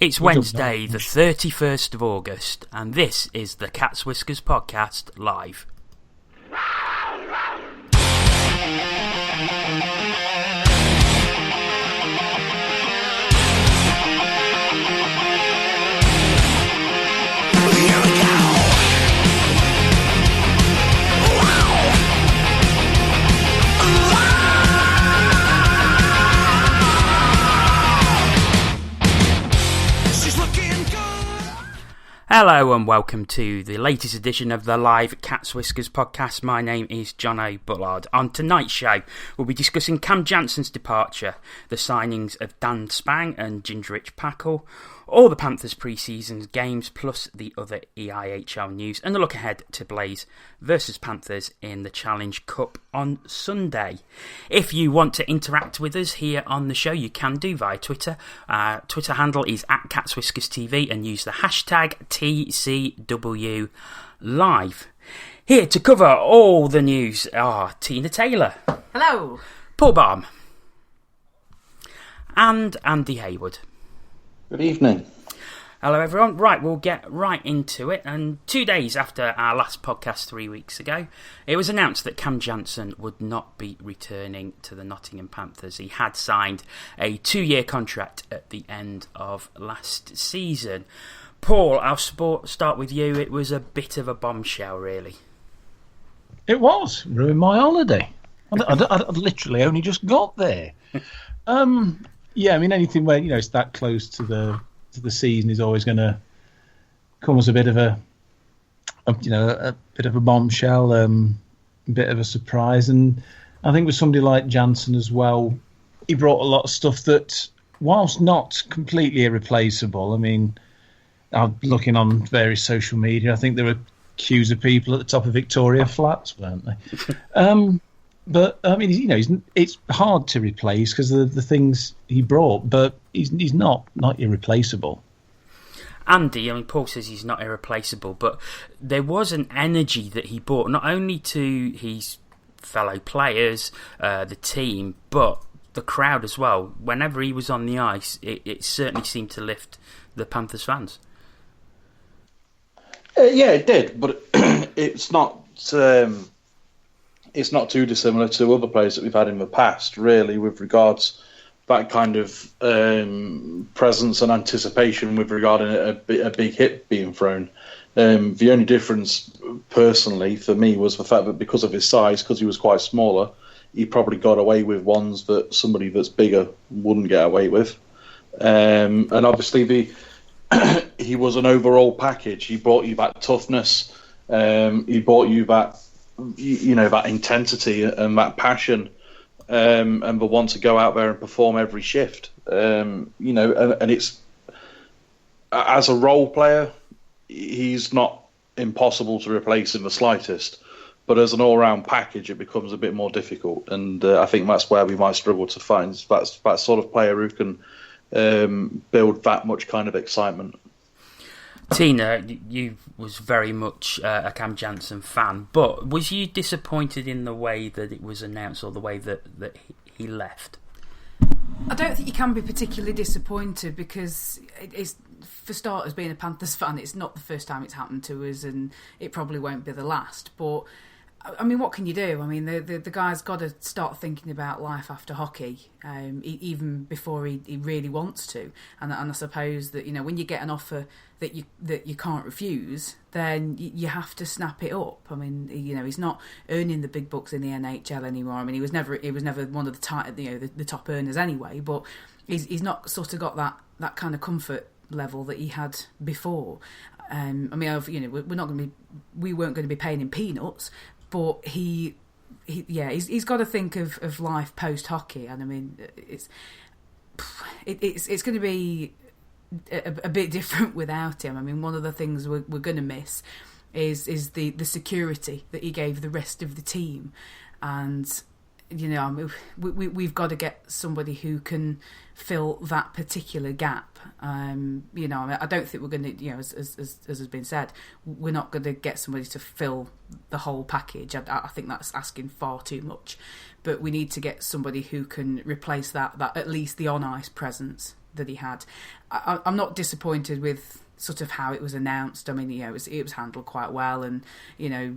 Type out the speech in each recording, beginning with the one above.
It's Wednesday, the 31st of August, and this is the Cats Whiskers podcast live. Hello and welcome to the latest edition of the live Cats Whiskers podcast. My name is Jono Bullard. On tonight's show, we'll be discussing Cam Jansen's departure, the signings of Dan Spang and Gingerich Pacl, all the Panthers pre-season games plus the other EIHL news, and a look ahead to Blaze versus Panthers in the Challenge Cup on Sunday. If you want to interact with us here on the show, you can do via Twitter. Twitter handle is @CatsWhiskersTV and use the hashtag TCWLive. Here to cover all the news are Tina Taylor. Hello. Paul Baum. And Andy Hayward. Good evening. Hello everyone. Right, we'll get right into it. And 2 days after our last podcast 3 weeks ago, it was announced that Cam Jansen would not be returning to the Nottingham Panthers. He had signed a 2-year contract at the end of last season. Paul, I'll start with you. It was a bit of a bombshell, really. It was. Ruined my holiday. I literally only just got there. Yeah, I mean, anything where it's that close to the season is always going to come as a bit of a bit of a bombshell, a bit of a surprise. And I think with somebody like Jansen as well, he brought a lot of stuff that, whilst not completely irreplaceable, I mean, I'm looking on various social media. I think there were queues of people at the top of Victoria Flats, weren't they? But I mean, it's hard to replace because of the things he brought, but he's not irreplaceable. Andy, I mean, Paul says he's not irreplaceable, but there was an energy that he brought not only to his fellow players, the team, but the crowd as well. Whenever he was on the ice, it certainly seemed to lift the Panthers fans. Yeah, it did, but it's not. It's not too dissimilar to other players that we've had in the past, really, with regards that kind of presence and anticipation with regarding a big hit being thrown. The only difference, personally, for me was the fact that because of his size, because he was quite smaller, he probably got away with ones that somebody that's bigger wouldn't get away with. And obviously, he was an overall package. He brought you that toughness. He brought you that, that intensity and that passion, and the want to go out there and perform every shift. And it's, as a role player, he's not impossible to replace in the slightest. But as an all-round package, it becomes a bit more difficult. And I think that's where we might struggle to find that sort of player who can build that much kind of excitement. Tina, you was very much a Cam Jansen fan, but was you disappointed in the way that it was announced or the way that he left? I don't think you can be particularly disappointed because it's, for starters, being a Panthers fan, it's not the first time it's happened to us and it probably won't be the last. But, I mean, what can you do? I mean, the guy's got to start thinking about life after hockey, even before he really wants to. And I suppose that, when you get an offer that you can't refuse, then you have to snap it up. I mean, he's not earning the big bucks in the NHL anymore. I mean, he was never one of the top earners anyway. But he's not sort of got that kind of comfort level that he had before. I mean, we weren't going to be paying him peanuts. But he's got to think of life post hockey, and I mean it's going to be a bit different without him. I mean, one of the things we're going to miss is the security that he gave the rest of the team, and you know, I mean, we've got to get somebody who can fill that particular gap. You know, I don't think we're going to, you know, as has been said, we're not going to get somebody to fill the whole package. I think that's asking far too much. But we need to get somebody who can replace that at least the on-ice presence that he had. I'm not disappointed with sort of how it was announced. I mean, you know, it was handled quite well, and, you know,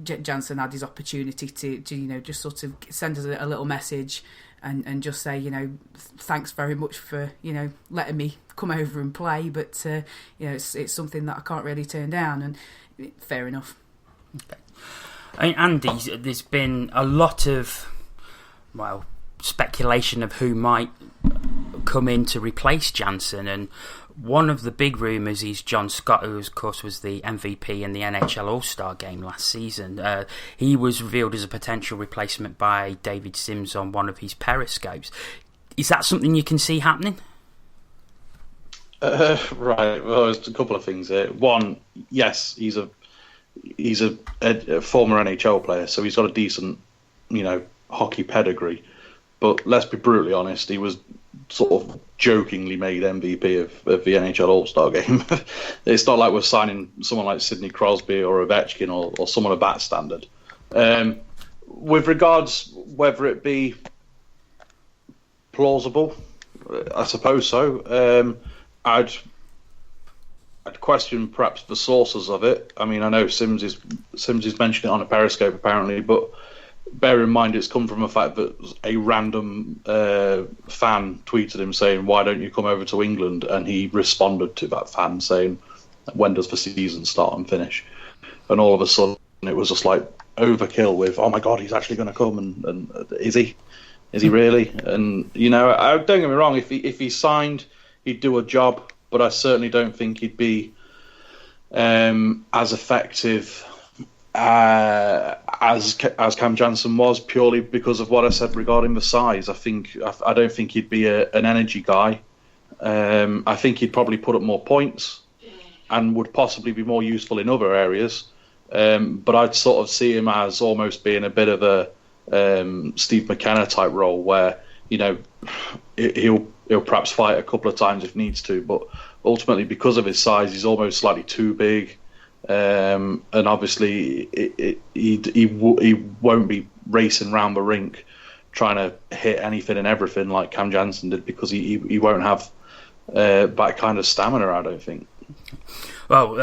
Jansen had his opportunity to you know, just sort of send us a little message and just say, you know, thanks very much for, you know, letting me come over and play, but you know, it's something that I can't really turn down, and fair enough. Okay. I mean, Andy, there's been a lot of, well, speculation of who might come in to replace Jansen, and one of the big rumours is John Scott, who of course was the MVP in the NHL All-Star game last season. He was revealed as a potential replacement by David Sims on one of his periscopes. Is that something you can see happening? Right. Well, there's a couple of things here. One, yes, he's a former NHL player, so he's got a decent, you know, hockey pedigree. But let's be brutally honest, he was sort of jokingly made MVP of the NHL All-Star game. It's not like we're signing someone like Sidney Crosby or Ovechkin or someone of that standard. With regards whether it be plausible, I suppose so. I'd question perhaps the sources of it. I mean, I know Sims is mentioned it on a Periscope apparently, but bear in mind it's come from the fact that a random fan tweeted him saying, "Why don't you come over to England?" And he responded to that fan saying, "When does the season start and finish?" And all of a sudden it was just like overkill with, "Oh my God, he's actually going to come!" And is he really? And, you know, don't get me wrong, if he signed, he'd do a job, but I certainly don't think he'd be as effective as Cam Jansen was, purely because of what I said regarding the size. I don't think he'd be an energy guy. I think he'd probably put up more points and would possibly be more useful in other areas. But I'd sort of see him as almost being a bit of a Steve McKenna type role, where, you know, he'll perhaps fight a couple of times if needs to, but ultimately because of his size, he's almost slightly too big. And obviously he won't be racing around the rink trying to hit anything and everything like Cam Jansen did, because he won't have that kind of stamina, I don't think. Well,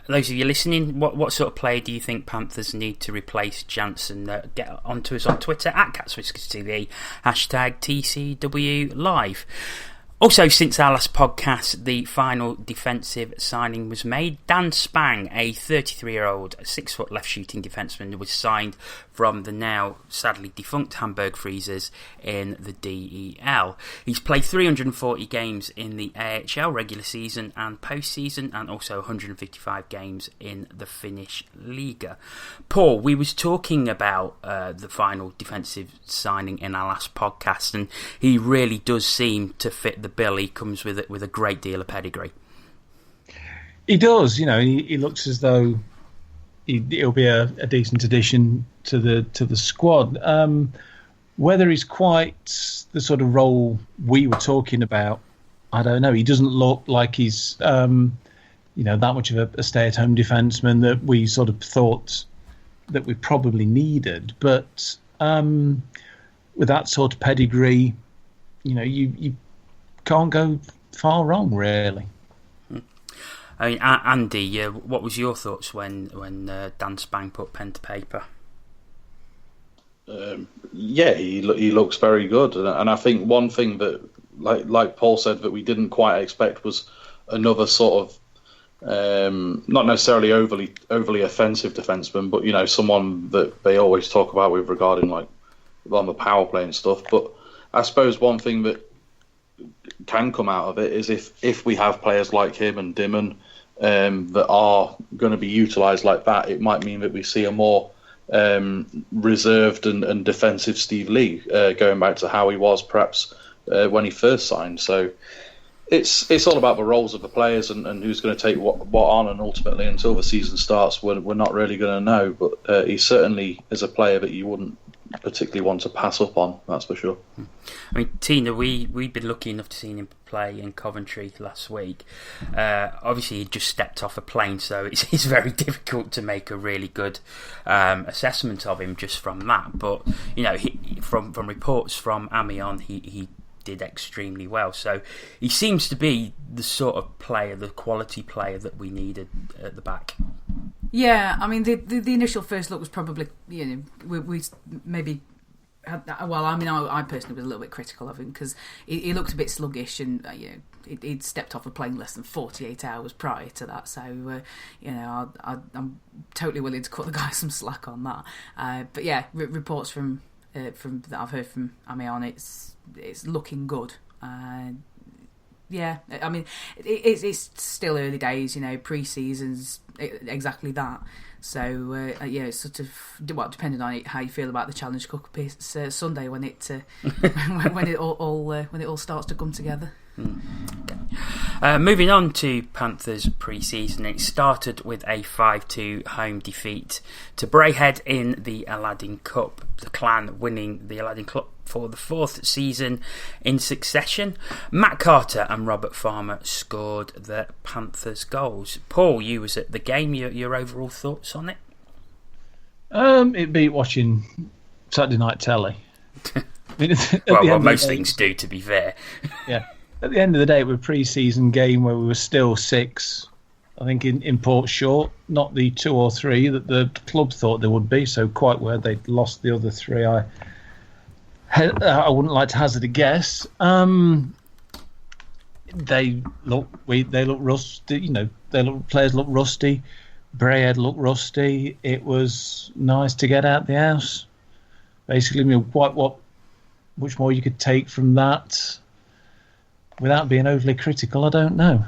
those of you listening, what sort of player do you think Panthers need to replace Jansen? Get onto us on Twitter at CatsWhiskersTV, hashtag TCW Live. Also, since our last podcast, the final defensive signing was made. Dan Spang, a 33-year-old, 6-foot left-shooting defenseman, was signed from the now sadly defunct Hamburg Freezers in the DEL. He's played 340 games in the AIHL regular season and postseason, and also 155 games in the Finnish Liga. Paul, we was talking about the final defensive signing in our last podcast, and he really does seem to fit the bill. He comes with a great deal of pedigree. He does, you know. He looks as though he'll be a decent addition to the squad. Whether he's quite the sort of role we were talking about, I don't know. He doesn't look like he's that much of a stay-at-home defenseman that we sort of thought that we probably needed. But with that sort of pedigree, you know, you can't go far wrong, really. I mean, Andy, what was your thoughts when Dan Spang put pen to paper? He looks very good, and I think one thing that, like Paul said, that we didn't quite expect was another sort of not necessarily overly offensive defenseman, but, you know, someone that they always talk about with regarding like on the power play and stuff. But I suppose one thing that can come out of it is if we have players like him and Dimon that are going to be utilised like that, it might mean that we see a more reserved and defensive Steve Lee, going back to how he was perhaps when he first signed. So it's all about the roles of the players and who's going to take what on, and ultimately until the season starts we're not really going to know. But he certainly is a player that you wouldn't particularly want to pass up on, that's for sure. I mean, Tina, we'd been lucky enough to see him play in Coventry last week. Obviously, he just stepped off a plane, so it's very difficult to make a really good assessment of him just from that. But from reports from Amiens, he did extremely well. So he seems to be the sort of player, the quality player that we needed at the back. Yeah, I mean, the initial first look was probably, we maybe had that. Well, I mean, I personally was a little bit critical of him because he looked a bit sluggish, and he'd stepped off a plane less than 48 hours prior to that. So, I'm totally willing to cut the guy some slack on that. But yeah, reports from that I've heard from Amiens, it's looking good. Yeah, I mean, it's still early days, pre-season's exactly that. So, it's sort of, depending on how you feel about the Challenge Cup, it's Sunday when it when it all starts to come together. Okay. Moving on to Panthers pre-season, it started with a 5-2 home defeat to Braehead in the Aladdin Cup, the Clan winning the Aladdin Cup for the 4th season in succession. Matt Carter and Robert Farmer scored the Panthers goals. Paul, you was at the game, your overall thoughts on it? It beat watching Saturday night telly. Well, most things do, to be fair. Yeah. At the end of the day, it was a pre-season game where we were still 6, I think, in Port short, not the 2 or 3 that the club thought there would be. So quite where they'd lost the other 3, I wouldn't like to hazard a guess. They look rusty. Players look rusty. Braehead looked rusty. It was nice to get out the house. Basically, much more you could take from that. Without being overly critical, I don't know.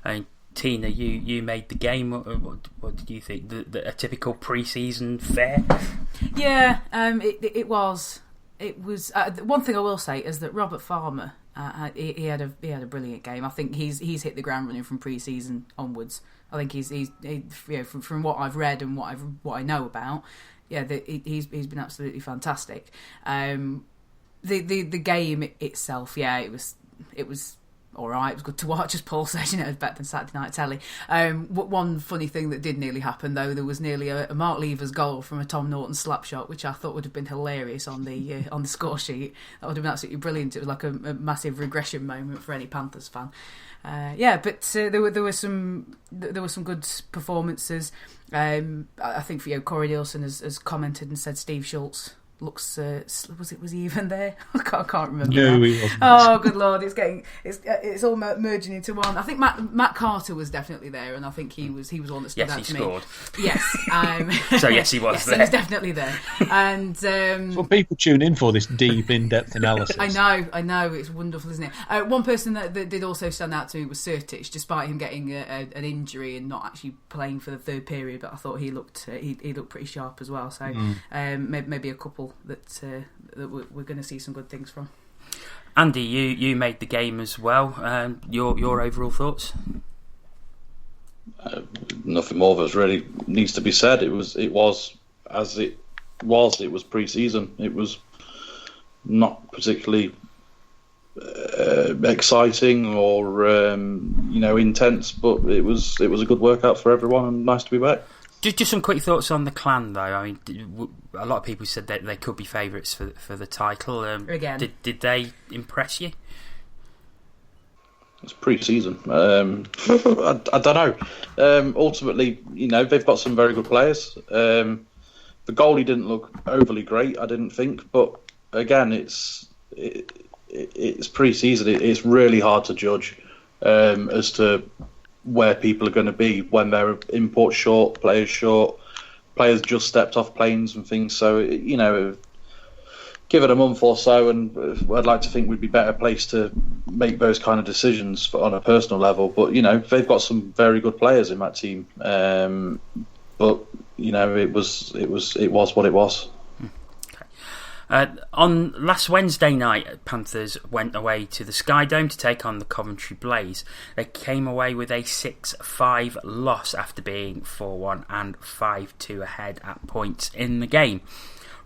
And Tina, you made the game. What did you think? A typical pre-season fare? Yeah, it was. It was. One thing I will say is that Robert Farmer, he had a brilliant game. I think he's hit the ground running from pre-season onwards. I think he's from what I've read and what I know about. Yeah, he's been absolutely fantastic. The game itself, yeah, it was all right. It was good to watch, as Paul said. It was better than Saturday night telly. One funny thing that did nearly happen, though, there was nearly a Mark Lever's goal from a Tom Norton slap shot, which I thought would have been hilarious on the score sheet. That would have been absolutely brilliant. It was like a massive regression moment for any Panthers fan. But there were some good performances. I think Corey Nielsen has commented and said Steve Schultz looks was he even there? I can't remember. No, he wasn't. Oh, good lord! It's all merging into one. I think Matt Carter was definitely there, and I think he was one that stood out to me. Yes, he scored. So yes, he was there. He was definitely there. And well, people tune in for this deep, in-depth analysis. I know, it's wonderful, isn't it? One person that did also stand out to me was Sertic, despite him getting an injury and not actually playing for the third period. But I thought he looked pretty sharp as well. So maybe a couple that we're going to see some good things from. Andy, you made the game as well. Your overall thoughts? Nothing more of us really needs to be said. It was pre-season. It was not particularly exciting or intense, but it was a good workout for everyone and nice to be back. Just some quick thoughts on the Clan, though. I mean, a lot of people said that they could be favourites for the title. Again, did they impress you? It's pre-season. I don't know. Ultimately, they've got some very good players. The goalie didn't look overly great, I didn't think. But again, it's pre-season. It's really hard to judge as to where people are going to be when they're import short, players just stepped off planes and things. So, give it a month or so, and I'd like to think we'd be better placed to make those kind of decisions on a personal level. But they've got some very good players in that team. But it was what it was. On last Wednesday night, Panthers went away to the Sky Dome to take on the Coventry Blaze. They came away with a 6-5 loss after being 4-1 and 5-2 ahead at points in the game.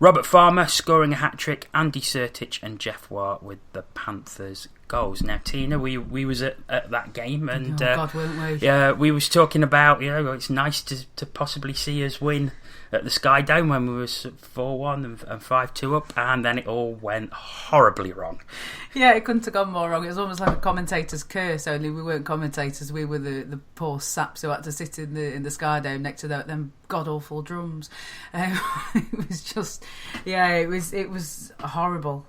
Robert Farmer scoring a hat-trick, Andy Sertich and Jeff Wart with the Panthers goals. Now, Tina, we was at that game, and God, weren't we? Yeah, we was talking about, it's nice to possibly see us win at the Sky Dome when we was 4-1 and 5-2 up, and then it all went horribly wrong. Yeah, it couldn't have gone more wrong. It was almost like a commentator's curse, only we weren't commentators. We were the poor saps who had to sit in the Sky Dome next to them god-awful drums. It was just, it was horrible.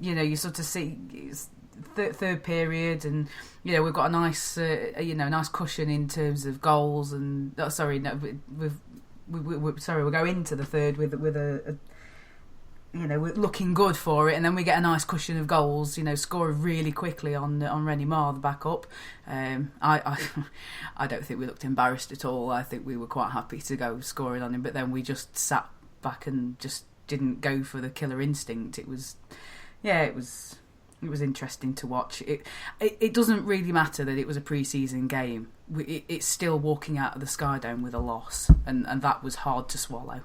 You sort of see third period, and we've got a nice nice cushion in terms of goals, and we'll go into the third with a we're looking good for it, and then we get a nice cushion of goals, score really quickly on Rennie Marr, the backup. I don't think we looked embarrassed at all. I think we were quite happy to go scoring on him, but then we just sat back and just didn't go for the killer instinct. It was interesting to watch. It doesn't really matter that it was a pre-season game. It's still walking out of the Sky Dome with a loss, and that was hard to swallow.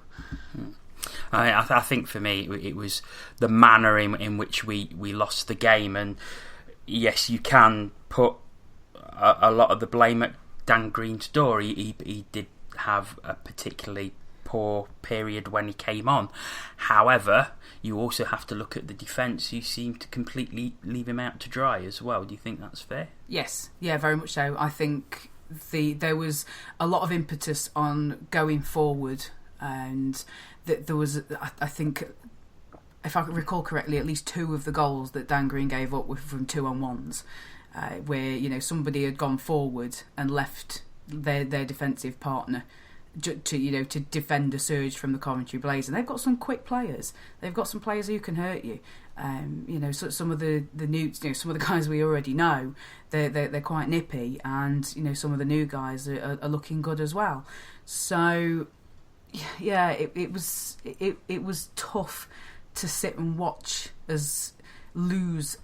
I think for me it was the manner in which we lost the game, and yes, you can put a lot of the blame at Dan Green's door. He did have a particularly poor period when he came on. However, you also have to look at the defence, who seemed to completely leave him out to dry as well. Do you think that's fair? Yes, yeah, very much so. I think there was a lot of impetus on going forward, and that there was, I think, if I recall correctly, at least 2 of the goals that Dan Green gave up were from 2-on-1s, where somebody had gone forward and left their defensive partner to defend a surge from the Coventry Blaze, and they've got some quick players. They've got some players who can hurt you. So some of the new, some of the guys we already know, they're quite nippy, and some of the new guys are looking good as well. So yeah, it was tough to sit and watch us lose,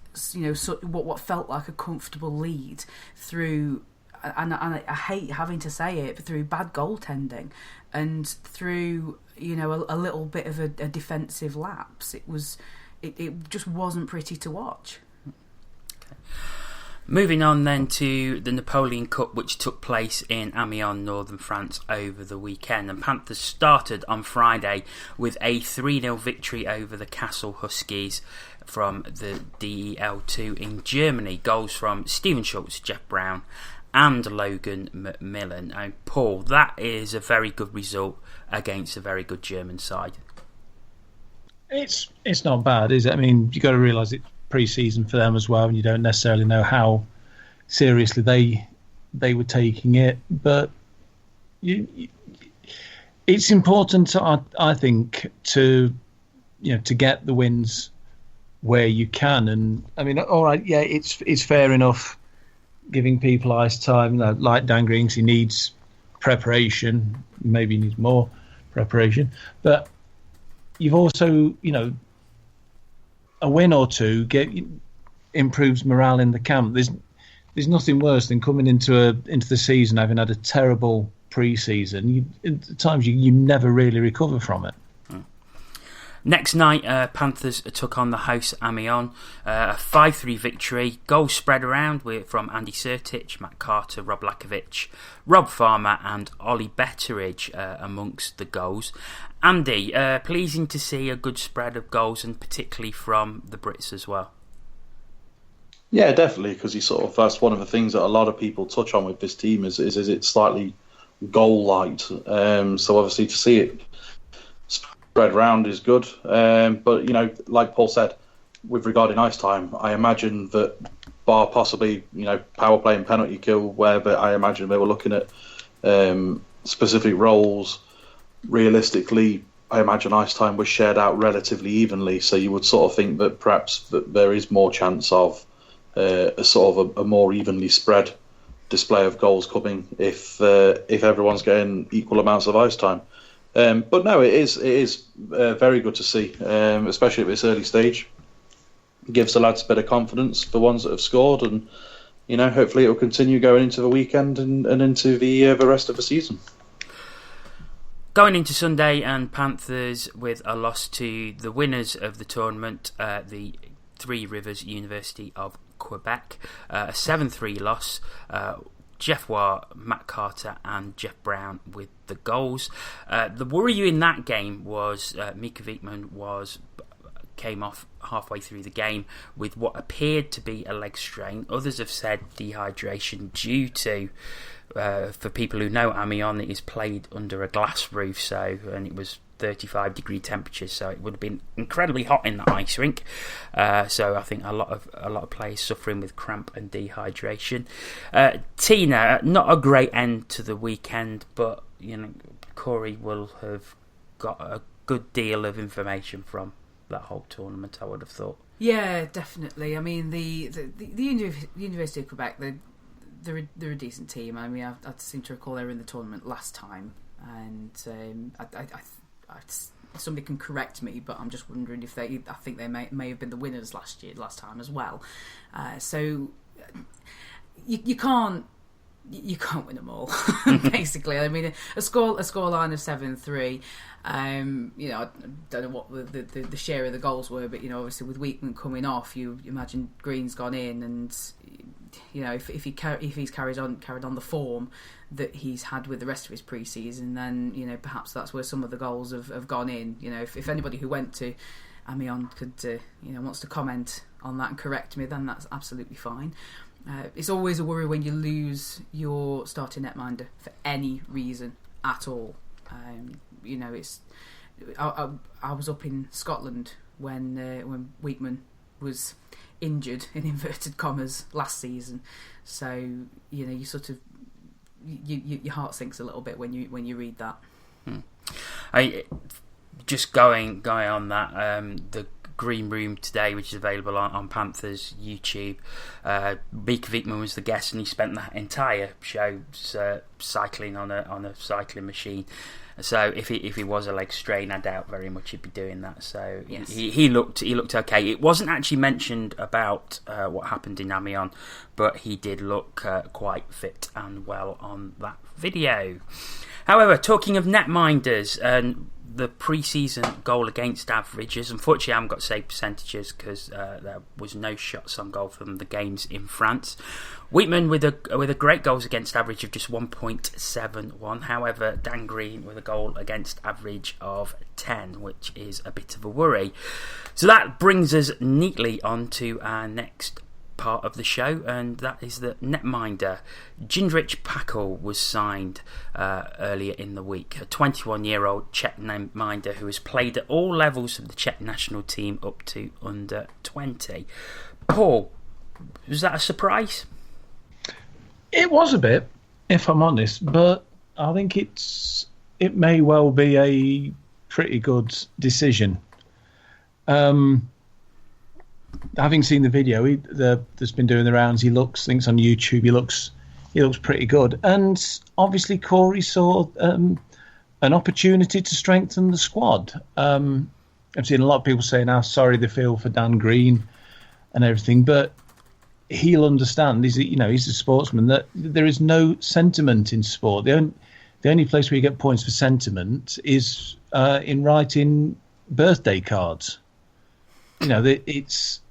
what felt like a comfortable lead through. And I hate having to say it, but through bad goaltending and through a little bit of a defensive lapse, it just wasn't pretty to watch. Okay. Moving on then to the Napoleon Cup, which took place in Amiens, northern France, over the weekend. And Panthers started on Friday with a 3-0 victory over the Kassel Huskies from the DEL2 in Germany. Goals from Stephen Schultz, Jeff Brown and Logan McMillan. And Paul, that is a very good result against a very good German side. It's not bad, is it? I mean, you've got to realise it's pre-season for them as well, and you don't necessarily know how seriously they were taking it. But it's important, I think, to get the wins where you can. And I mean, all right, yeah, it's fair enough giving people ice time, like Dan Green, he needs preparation. Maybe he needs more preparation. But you've also, a win or two improves morale in the camp. There's nothing worse than coming into the season having had a terrible pre-season. At times you never really recover from it. Next night, Panthers took on the house Amiens, a 5-3 victory. Goals spread around from Andy Sertich, Matt Carter, Rob Lakovic, Rob Farmer and Ollie Betteridge amongst the goals. Andy, pleasing to see a good spread of goals, and particularly from the Brits as well. Yeah, definitely, because that's one of the things that a lot of people touch on with this team is it's slightly goal light. So obviously to see it spread round is good, but like Paul said, with regarding ice time, I imagine that bar possibly power play and penalty kill, where I imagine they were looking at specific roles. Realistically, I imagine ice time was shared out relatively evenly, so you would sort of think that perhaps that there is more chance of a more evenly spread display of goals coming if everyone's getting equal amounts of ice time. But no, it is very good to see, especially at this early stage. It gives the lads a bit of confidence, the ones that have scored, and hopefully it will continue going into the weekend and into the rest of the season. Going into Sunday, and Panthers with a loss to the winners of the tournament, the Three Rivers University of Quebec, a 7-3 loss. Jeff Waugh, Matt Carter and Jeff Brown with the goals. The worry in that game was Mika Wiekman came off halfway through the game with what appeared to be a leg strain. Others have said dehydration due to, for people who know Amiens, it is played under a glass roof, and it was 35 degree temperatures, so it would have been incredibly hot in the ice rink. So I think a lot of players suffering with cramp and dehydration. Tina, not a great end to the weekend, but Corey will have got a good deal of information from that whole tournament, I would have thought. Yeah, definitely. I mean, the University of Quebec, they're a decent team. I mean, I seem to recall they were in the tournament last time, and somebody can correct me, but I'm just wondering if I think they may have been the winners last time as well. So you can't win them all, basically. I mean, a score line of 7-3. I don't know what the share of the goals were, but obviously with Wiekman coming off, you imagine Green's gone in, and if he's carried on the form that he's had with the rest of his pre-season, then perhaps that's where some of the goals have gone in. If anybody who went to Amiens could wants to comment on that and correct me, then that's absolutely fine. It's always a worry when you lose your starting netminder for any reason at all. I was up in Scotland when Wiekman was injured in inverted commas last season, so you sort of your heart sinks a little bit when you read that. Just going on that, the Green Room today, which is available on Panthers YouTube. Mika Wiekman was the guest, and he spent the entire show cycling on a cycling machine. So if he was a leg strain, I doubt very much he'd be doing that. So yes. he looked okay. It wasn't actually mentioned about what happened in Amiens, but he did look quite fit and well on that video. However, talking of netminders and the pre-season goal against averages, unfortunately I haven't got save percentages because there was no shots on goal from the games in France. Wiekman with a great goals against average of just 1.71. However, Dan Green with a goal against average of 10, which is a bit of a worry. So that brings us neatly on to our next part of the show, and that is the netminder. Jindřich Pacl was signed earlier in the week, a 21-year-old Czech netminder who has played at all levels of the Czech national team up to under 20. Paul, was that a surprise? It was a bit, if I'm honest, but I think it may well be a pretty good decision. Having seen the video that's been doing the rounds, thinks on YouTube, he looks pretty good. And obviously Corey saw an opportunity to strengthen the squad. I've seen a lot of people saying how sorry they feel for Dan Green and everything, but he'll understand. He's a sportsman, that there is no sentiment in sport. The only place where you get points for sentiment is in writing birthday cards. It's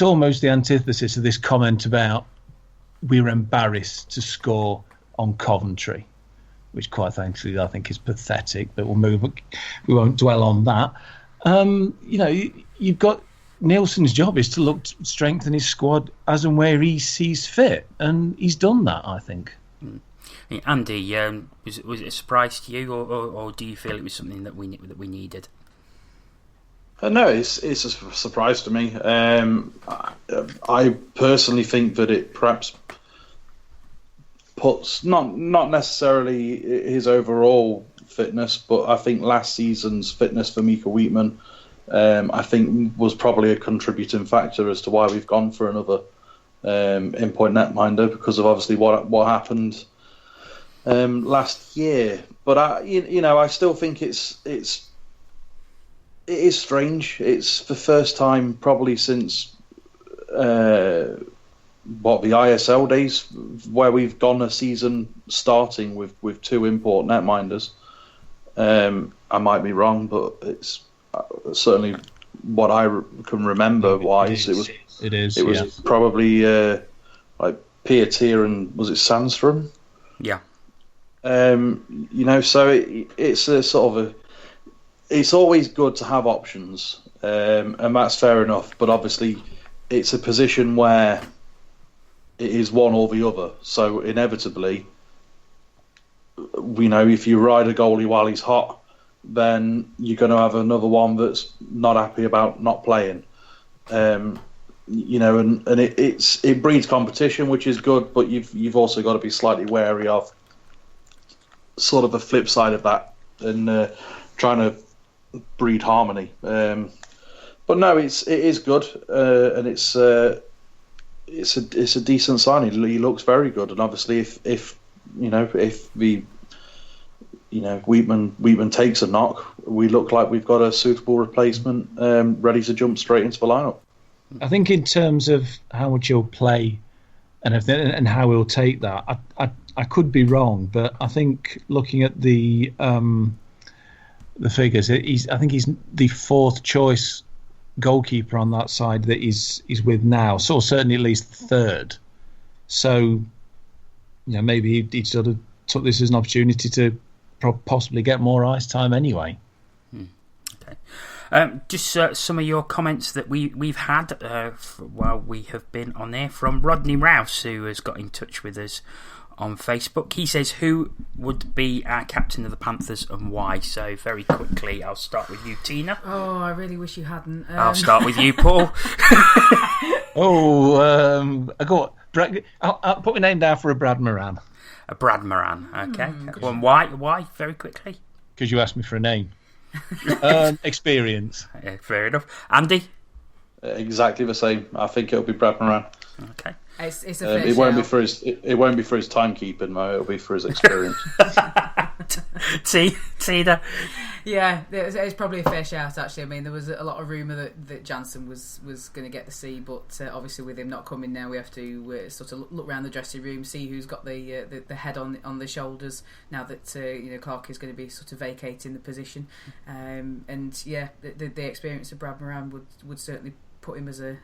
almost the antithesis of this comment about we were embarrassed to score on Coventry, which quite frankly I think is pathetic, but we won't dwell on that. You've got Nielsen's job is to strengthen his squad as and where he sees fit, and he's done that, I think. Andy, was it a surprise to you, or do you feel it was something that we needed? No, it's a surprise to me. I personally think that it perhaps puts not necessarily his overall fitness, but I think last season's fitness for Mika Wiekman, I think was probably a contributing factor as to why we've gone for another in-point netminder, because of obviously what happened last year. But I still think it is strange. It's the first time probably since the ISL days where we've gone a season starting with 2 import netminders. I might be wrong, but it's certainly what I can remember. Wise, it was probably like Pieter and was it Sandstrom? Yeah. So it's a sort of it's always good to have options, and that's fair enough. But obviously, it's a position where it is one or the other. So inevitably, if you ride a goalie while he's hot, then you're going to have another one that's not happy about not playing. And it breeds competition, which is good. But you've also got to be slightly wary of sort of the flip side of that and trying to breed harmony. But no, it is good, and it's a decent signing. He looks very good, and obviously if Wheatman takes a knock, we look like we've got a suitable replacement ready to jump straight into the lineup. I think in terms of how much he'll play and how he'll take that, I could be wrong, but I think looking at the figures, I think he's the 4th choice goalkeeper on that side that he's with now. So certainly at least 3rd. So maybe he sort of took this as an opportunity to possibly get more ice time anyway. Okay. Just some of your comments that we've had while we have been on there from Rodney Rouse, who has got in touch with us on Facebook. He says, who would be our captain of the Panthers and why? So very quickly, I'll start with you, Tina. Oh, I really wish you hadn't. I'll start with you, Paul. I got I'll put my name down for a Brad Moran. A Brad Moran, okay. Well, why? Very quickly. Because you asked me for a name. Experience. Yeah, fair enough. Andy? Exactly the same. I think it'll be Brad Moran. Okay. It's a it won't be for his. It won't be for his timekeeping, though. It'll be for his experience. Tina. Yeah, it's probably a fair shout. Actually, I mean, there was a lot of rumour that Jansen was going to get the C, but obviously with him not coming now, we have to sort of look around the dressing room, see who's got the head on the shoulders now that Clark is going to be sort of vacating the position, and yeah, the experience of Brad Moran would certainly put him as a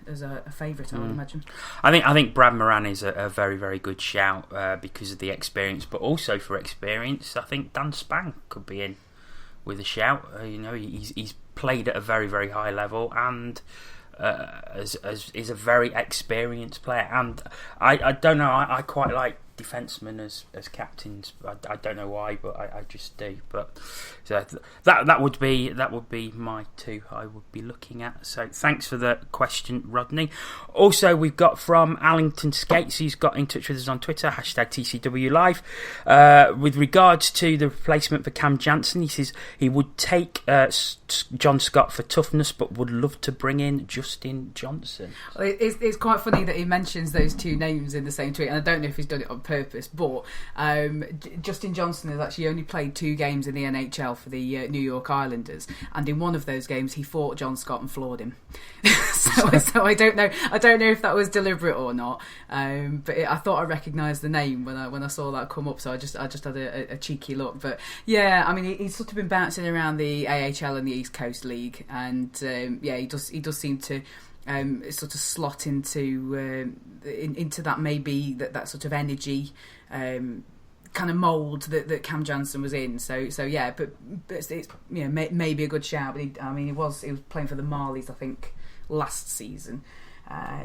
favourite, I would imagine. I think Brad Moran is a very, very good shout because of the experience, but also for experience, I think Dan Spang could be in with a shout. He's played at a very, very high level and is a very experienced player. And I don't know, I quite like defensemen as captains. I don't know why, but I just do. But so that would be my 2 I would be looking at. So thanks for the question, Rodney. Also, we've got from Allington Skates, who's got in touch with us on Twitter, #TCW Live. With regards to the replacement for Cam Jansen, he says he would take John Scott for toughness, but would love to bring in Justin Johnson. Well, it's quite funny that he mentions those 2 names in the same tweet, and I don't know if he's done it on purpose, but Justin Johnson has actually only played 2 games in the NHL for the New York Islanders, and in one of those games he fought John Scott and floored him. so I don't know if that was deliberate or not, but I thought I recognised the name when I saw that come up, so I just had a cheeky look. But yeah, I mean, he's sort of been bouncing around the AHL and the East Coast League, and he does seem to sort of slot into that, maybe that sort of energy kind of mould that Cam Jansen was in. So yeah, but it's maybe a good shout. But he was playing for the Marlies, I think, last season.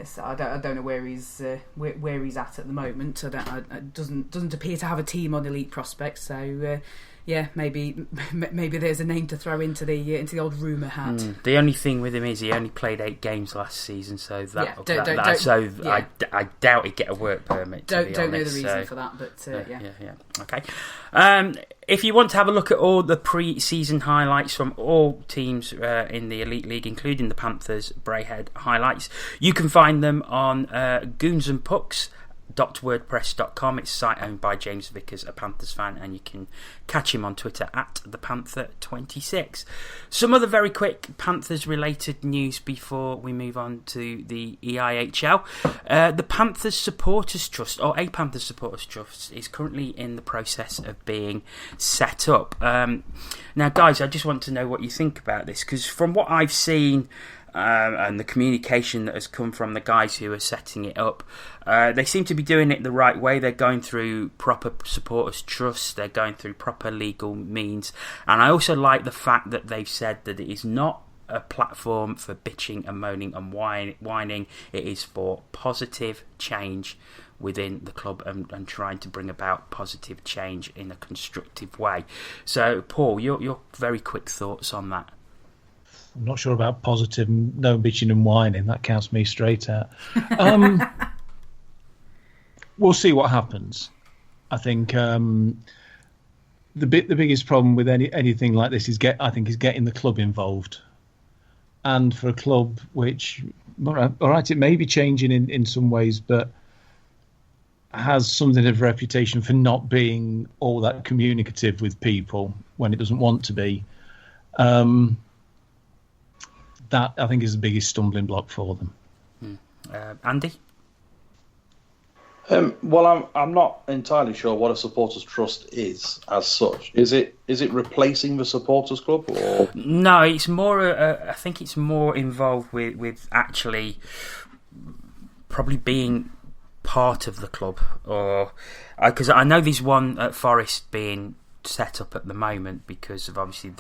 So I don't know where he's at the moment. So doesn't appear to have a team on elite prospects. So yeah, maybe there's a name to throw into the old rumour hat. The only thing with him is he only played 8 games last season, so I doubt he'd get a work permit. Don't know the reason for that, but yeah. Okay. If you want to have a look at all the pre-season highlights from all teams in the Elite League, including the Panthers Brayhead highlights, you can find them on Goons and Pucks panthersfan.wordpress.com. It's a site owned by James Vickers, a Panthers fan, and you can catch him on Twitter at thepanther26. Some other very quick Panthers-related news before we move on to the EIHL. The Panthers Supporters Trust, or a Panthers Supporters Trust, is currently in the process of being set up. Now, guys, I just want to know what you think about this, because from what I've seen and the communication that has come from the guys who are setting it up, they seem to be doing it the right way. They're going through proper supporters trust, they're going through proper legal means, and I also like the fact that they've said that it is not a platform for bitching and moaning and whining. It is for positive change within the club and trying to bring about positive change in a constructive way. So, Paul, your very quick thoughts on that. I'm not sure about positive, no bitching and whining. That counts me straight out. We'll see what happens. I think the biggest problem with anything like this is getting the club involved. And for a club which, all right, it may be changing in some ways, but has something of a reputation for not being all that communicative with people when it doesn't want to be. That, I think, is the biggest stumbling block for them. Andy? Well, I'm not entirely sure what a supporters trust is as such. Is it replacing the supporters club? Or? No, it's more. I think it's more involved with actually probably being part of the club, or because I know there's one at Forest being set up at the moment because of obviously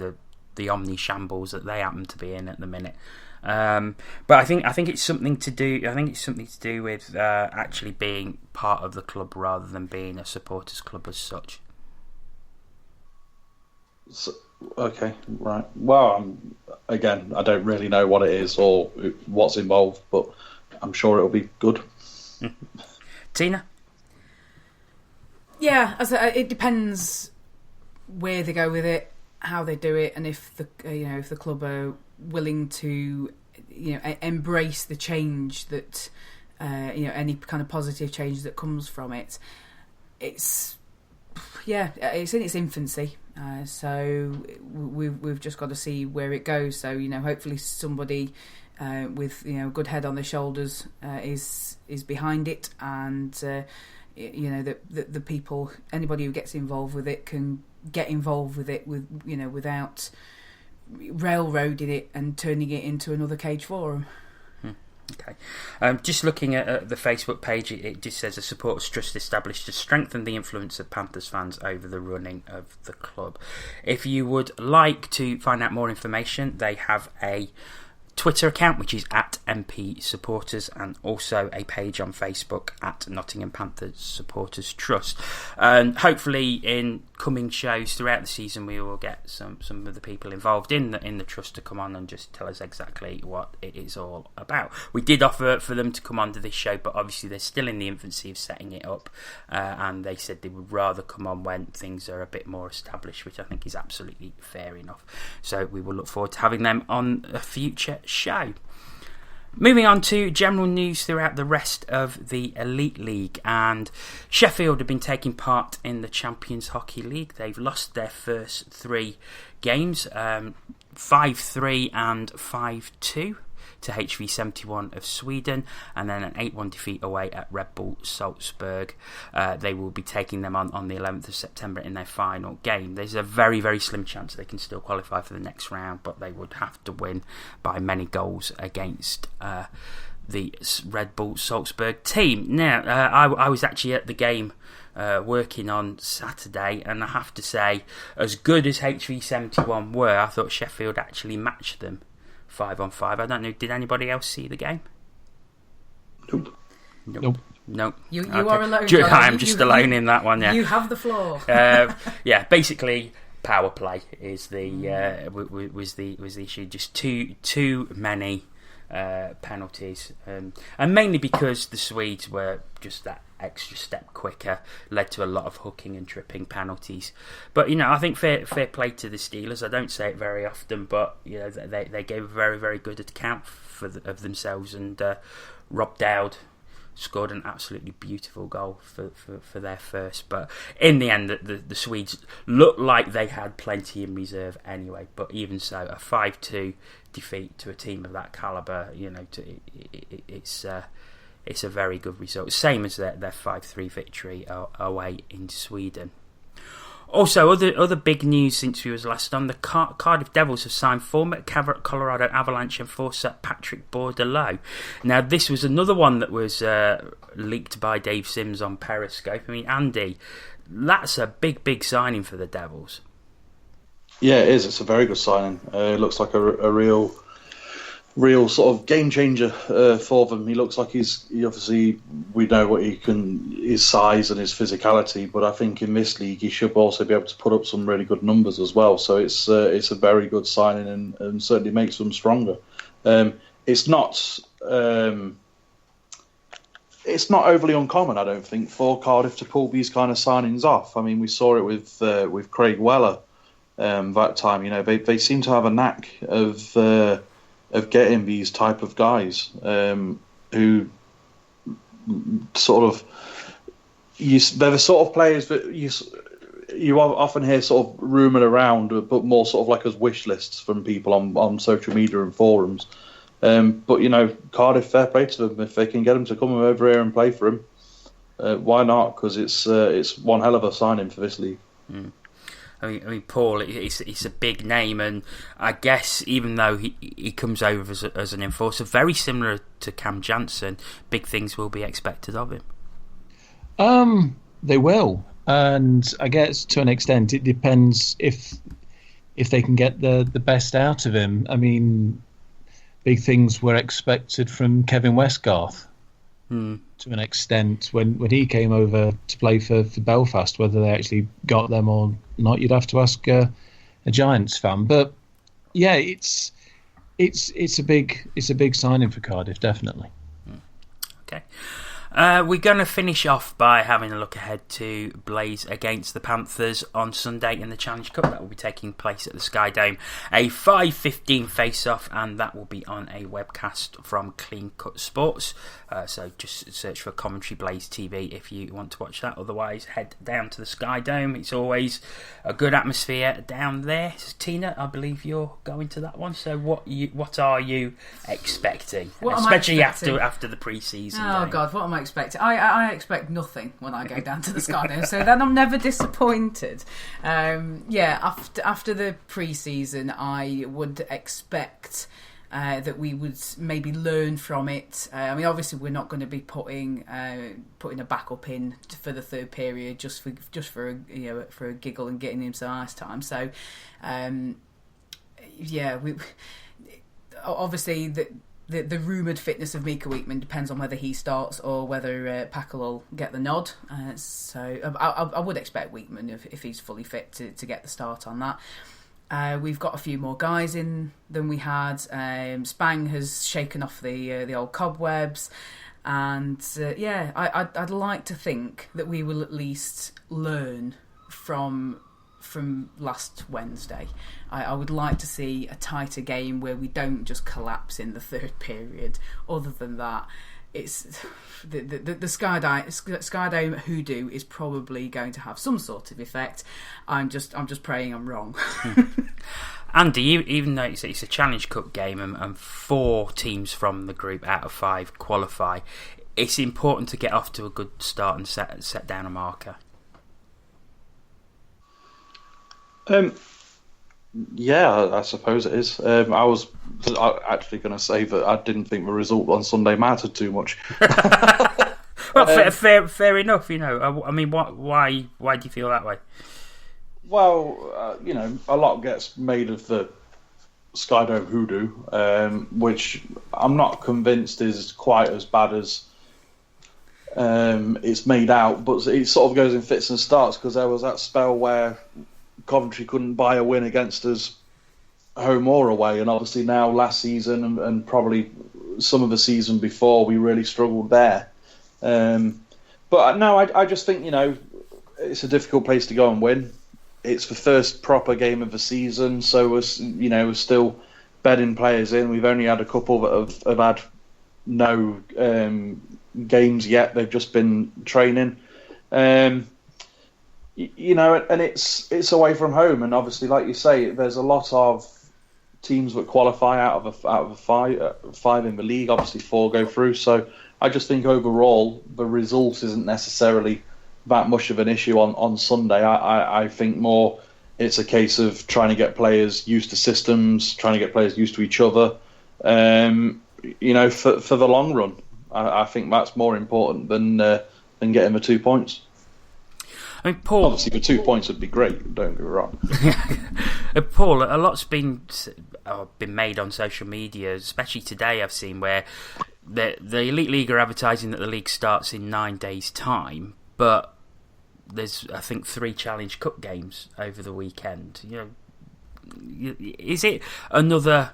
the Omni shambles that they happen to be in at the minute. But I think it's something to do. I think it's something to do with actually being part of the club rather than being a supporters club as such. So, okay, right. Well, again, I don't really know what it is or what's involved, but I'm sure it'll be good. Tina? Yeah, it depends where they go with it, how they do it, and if the club are willing to embrace the change that any kind of positive change that comes from it. It's in its infancy, so we've just got to see where it goes. So hopefully somebody with good head on their shoulders is behind it, and the people, anybody who gets involved with it can get involved with it without railroading it and turning it into another cage forum. Okay. Just looking at the Facebook page, it just says a supporters trust established to strengthen the influence of Panthers fans over the running of the club. If you would like to find out more information, they have a Twitter account which is at MP Supporters, and also a page on Facebook at Nottingham Panthers Supporters Trust. And hopefully in coming shows throughout the season we will get some of the people involved in the trust to come on and just tell us exactly what it is all about. We did offer for them to come on to this show, but obviously they're still in the infancy of setting it up, and they said they would rather come on when things are a bit more established, which I think is absolutely fair enough. So we will look forward to having them on a future show. Moving on to general news throughout the rest of the Elite League, and Sheffield have been taking part in the Champions Hockey League. They've lost their first 3 games, 5-3 and 5-2 to HV71 of Sweden, and then an 8-1 defeat away at Red Bull Salzburg. They will be taking them on the 11th of September in their final game. There's a very, very slim chance they can still qualify for the next round, but they would have to win by many goals against the Red Bull Salzburg team. Now, I was actually at the game working on Saturday, and I have to say, as good as HV71 were, I thought Sheffield actually matched them 5-on-5. I don't know, did anybody else see the game? Nope. You Okay. are alone. I am just alone in that one. Yeah, you have the floor. Basically, power play is was the issue. Just too many penalties, and mainly because the Swedes were just that extra step quicker, led to a lot of hooking and tripping penalties. But I think fair play to the Steelers. I don't say it very often, but they gave a very, very good account of themselves, and Rob Dowd scored an absolutely beautiful goal for their first. But in the end, the Swedes looked like they had plenty in reserve anyway. But even so, a 5-2 defeat to a team of that calibre, it's a very good result. Same as their 5-3 victory away in Sweden. Also, other big news since we was last on, the Cardiff Devils have signed former Colorado Avalanche enforcer Patrick Bordelot. Now, this was another one that was leaked by Dave Sims on Periscope. I mean, Andy, that's a big signing for the Devils. Yeah, it is. It's a very good signing. It looks like a real sort of game changer for them. He looks like he obviously, we know what his size and his physicality, but I think in this league he should also be able to put up some really good numbers as well. So it's a very good signing and certainly makes them stronger. It's not overly uncommon, I don't think, for Cardiff to pull these kind of signings off. I mean, we saw it with Craig Weller that time. They seem to have a knack of getting these type of guys who sort of they're the sort of players that you often hear sort of rumoured around, but more sort of like as wish lists from people on social media and forums. But Cardiff, fair play to them if they can get them to come over here and play for them. Why not? Because it's one hell of a signing for this league. Mm. I mean, Paul, it's a big name, and I guess even though he comes over as an enforcer, very similar to Cam Janssen, big things will be expected of him. They will, and I guess to an extent it depends if they can get the best out of him. I mean, big things were expected from Kevin Westgarth. To an extent, when he came over to play for Belfast, whether they actually got them or not, you'd have to ask a Giants fan. But yeah, it's a big signing for Cardiff, definitely. Okay. We're going to finish off by having a look ahead to Blaze against the Panthers on Sunday in the Challenge Cup. That will be taking place at the Sky Dome. A 5:15 face-off, and that will be on a webcast from Clean Cut Sports. So just search for Commentary Blaze TV if you want to watch that. Otherwise, head down to the Sky Dome. It's always a good atmosphere down there. Tina, I believe you're going to that one. So what are you expecting? Especially after the pre-season Oh, game. God, what am I expecting? I expect nothing when I go down to the Sky Dome, so then I'm never disappointed. After the pre-season, I would expect that we would maybe learn from it. I mean, obviously, we're not going to be putting a backup in for the third period just for a giggle and getting him some ice time. So, we obviously the rumoured fitness of Mika Weekman depends on whether he starts or whether Pacl will get the nod. So I would expect Weekman, if he's fully fit, to get the start on that. We've got a few more guys in than we had. Spang has shaken off the old cobwebs. And I'd like to think that we will at least learn from last Wednesday. I would like to see a tighter game where we don't just collapse in the third period. Other than that, it's the Sky Dome hoodoo is probably going to have some sort of effect. I'm just praying I'm wrong. Andy, even though it's a Challenge Cup game and 4 teams from the group out of 5 qualify, it's important to get off to a good start and set down a marker. I suppose it is. I was actually going to say that I didn't think the result on Sunday mattered too much. Well, fair enough. I mean, why do you feel that way? Well, a lot gets made of the Sky Dome hoodoo, which I'm not convinced is quite as bad as it's made out, but it sort of goes in fits and starts, because there was that spell where Coventry couldn't buy a win against us home or away, and obviously now last season and probably some of the season before we really struggled there. But no, I just think it's a difficult place to go and win. It's the first proper game of the season, so we're still bedding players in. We've only had a couple that have had no games yet. They've just been training. And it's away from home, and obviously, like you say, there's a lot of teams that qualify out of a five in the league. Obviously, 4 go through. So I just think overall the result isn't necessarily that much of an issue on Sunday. I think more it's a case of trying to get players used to systems, trying to get players used to each other. For the long run, I think that's more important than getting the 2 points. I mean, Paul, obviously the 2 points would be great. Don't get me wrong. Paul, a lot's been made on social media, especially today. I've seen where the Elite League are advertising that the league starts in 9 days' time, but there's, I think, 3 Challenge Cup games over the weekend. Is it another,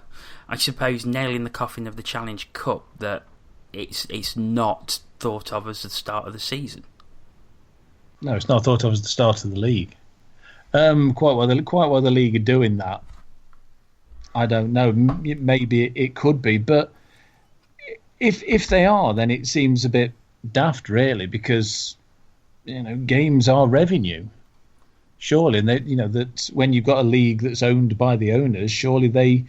I suppose, nail in the coffin of the Challenge Cup that it's not thought of as the start of the season? No, it's not thought of as the start of the league. Quite why the league are doing that, I don't know. Maybe it could be, but if they are, then it seems a bit daft, really, because games are revenue. Surely, that when you've got a league that's owned by the owners, surely they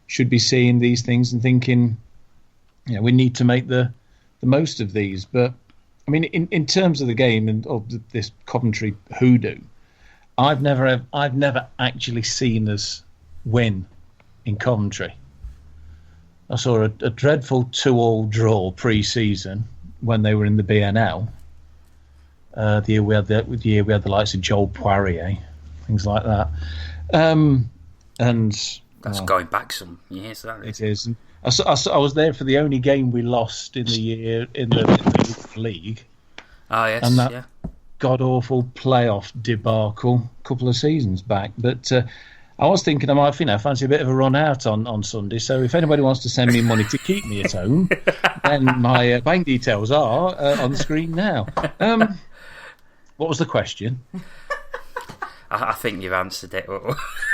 should be seeing these things and thinking, we need to make the most of these. But I mean, in terms of the game and of this Coventry hoodoo, I've never actually seen us win in Coventry. I saw a dreadful 2-2 draw pre-season when they were in the BNL. The year we had the likes of Joel Poirier, things like that. And that's going back some years. That it is. I was there for the only game we lost in the year in the league. Oh yes, and that god awful playoff debacle a couple of seasons back. But I was thinking I might, fancy a bit of a run out on Sunday. So if anybody wants to send me money to keep me at home, then my bank details are on the screen now. What was the question? I think you've answered it.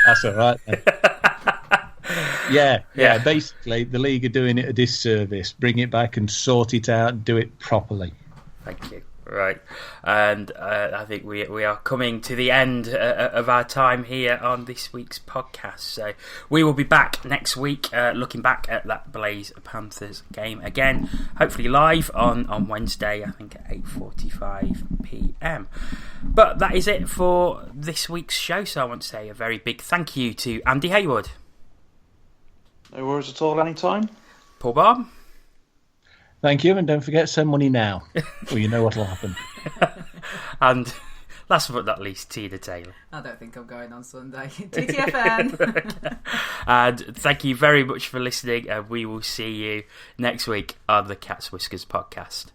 That's all right then. Yeah. Basically, the league are doing it a disservice. Bring it back and sort it out and do it properly. Thank you. Right, and I think we are coming to the end of our time here on this week's podcast. So we will be back next week, looking back at that Blaze Panthers game again, hopefully live on Wednesday, I think at 8:45 p.m. But that is it for this week's show. So I want to say a very big thank you to Andy Haywood. No worries at all. Anytime. Paul Barb. Thank you, and don't forget, send money now, or you know what'll happen. And last but not least, Tina Taylor. I don't think I'm going on Sunday. TTFN. And thank you very much for listening, and we will see you next week on the Cats Whiskers podcast.